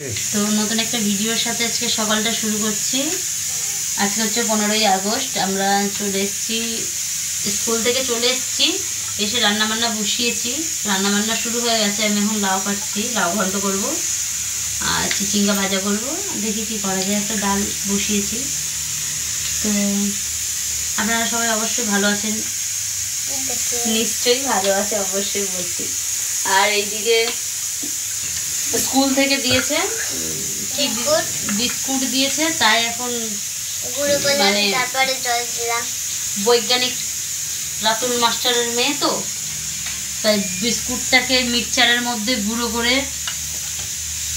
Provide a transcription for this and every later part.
তো নতুন একটা ভিডিওর সাথে আজকে সকালটা শুরু করছি। আজকে হচ্ছে 15ই আগস্ট। আমরা চলে এসেছি, স্কুল থেকে চলে এসেছি, এসে রান্নাবান্না বসিয়েছি। রান্নাবান্না শুরু হয়ে গেছে। আমি এখন লাউ কাটছি, লাউ ঘন্ট করব আর চিচিঙ্গা ভাজা করব। দেখি কি করা যায়। একটা ডাল বসিয়েছি। তো আপনারা সবাই অবশ্যই ভালো আছেন? নিশ্চয়ই ভালো আছে, অবশ্যই বলছি। আর এইদিকে স্কুল থেকে দিয়েছে কি বিস্কুট দিয়েছে, তাই এখন মানে তারপরে জল দিলাম। বৈজ্ঞানিক রাতুল মাস্টারের মেয়ে তো, তাই বিস্কুটটাকে মিক্সচারের মধ্যে গুঁড়ো করে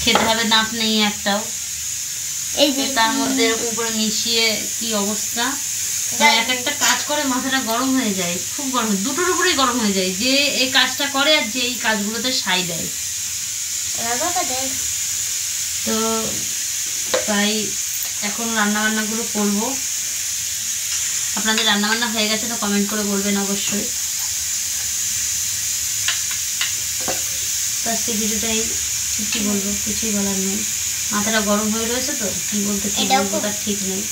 খেতে হবে, দাঁত নেই একটাও। এই যে তার মধ্যে উপরে মিশিয়ে কি অবস্থা। এক একটা কাজ করে মাথাটা গরম হয়ে যায়, খুব গরম, দুটোর উপরেই গরম হয়ে যায়। যে এই কাজটা করে আর যে এই কাজগুলোতে সাই দেয়। তো তাই এখন রান্নাবান্নাগুলো করব। আপনাদের রান্নাবান্না হয়ে গেছে তো কমেন্ট করে বলবেন অবশ্যই। তো আজকে ভিডিওটাই কি বলবো, কিছুই বলার নেই। মাথাটা গরম হয়ে রয়েছে তো, কি বলতে কি বলবো তার ঠিক নেই।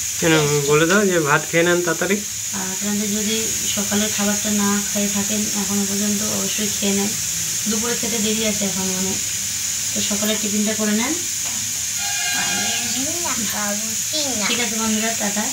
বলে দাও যে ভাত খেয়ে নেন তাড়াতাড়ি। আর আপনাদের যদি সকালের খাবারটা না খেয়ে থাকেন এখনো পর্যন্ত, অবশ্যই খেয়ে নেন। দুপুরে খেতে দেরি আছে এখন অনেক। তো সকালের টিফিনটা করে নেন। ঠিক আছে বন্ধুরা, টাটা।